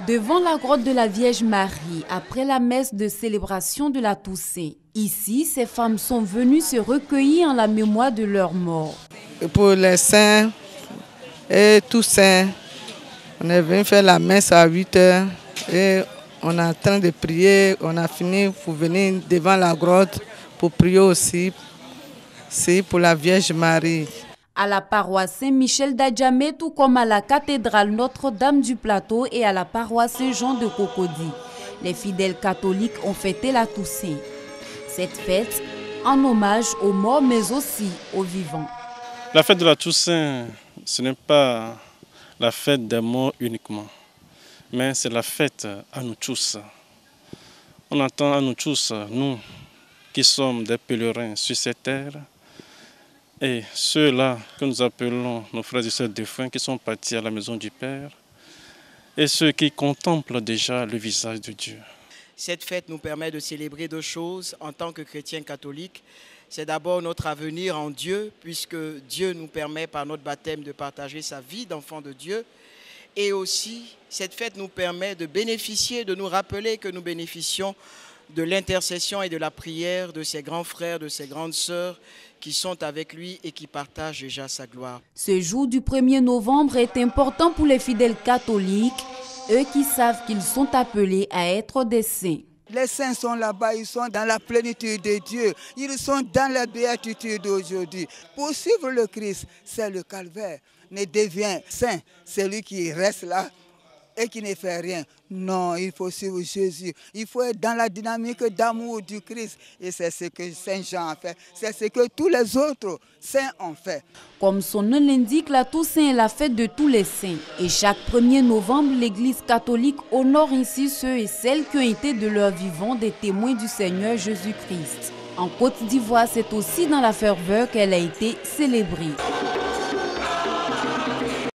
Devant la grotte de la Vierge Marie, après la messe de célébration de la Toussaint, ici, ces femmes sont venues se recueillir en la mémoire de leurs morts. Et pour les saints et tous saints, on est venu faire la messe à 8 h et on est en train de prier. On a fini pour venir devant la grotte pour prier aussi. C'est pour la Vierge Marie. À la paroisse Saint-Michel d'Adjamé, tout comme à la cathédrale Notre-Dame du Plateau et à la paroisse Saint-Jean de Cocody, les fidèles catholiques ont fêté la Toussaint. Cette fête en hommage aux morts mais aussi aux vivants. La fête de la Toussaint, ce n'est pas la fête des morts uniquement, mais c'est la fête à nous tous. On attend à nous tous, nous qui sommes des pèlerins sur cette terre, et ceux-là que nous appelons nos frères et sœurs défunts qui sont partis à la maison du Père, et ceux qui contemplent déjà le visage de Dieu. Cette fête nous permet de célébrer deux choses en tant que chrétiens catholiques. C'est d'abord notre avenir en Dieu, puisque Dieu nous permet par notre baptême de partager sa vie d'enfant de Dieu. Et aussi, cette fête nous permet de bénéficier, de nous rappeler que nous bénéficions de l'intercession et de la prière de ses grands frères, de ses grandes sœurs qui sont avec lui et qui partagent déjà sa gloire. Ce jour du 1er novembre est important pour les fidèles catholiques, eux qui savent qu'ils sont appelés à être des saints. Les saints sont là-bas, ils sont dans la plénitude de Dieu. Ils sont dans la béatitude d'aujourd'hui. Pour suivre le Christ, c'est le calvaire. Ne devient saint celui qui reste là et qui ne fait rien. Non, il faut suivre Jésus. Il faut être dans la dynamique d'amour du Christ. Et c'est ce que Saint Jean a fait. C'est ce que tous les autres saints ont fait. Comme son nom l'indique, la Toussaint est la fête de tous les saints. Et chaque 1er novembre, l'Église catholique honore ainsi ceux et celles qui ont été de leur vivant des témoins du Seigneur Jésus-Christ. En Côte d'Ivoire, c'est aussi dans la ferveur qu'elle a été célébrée.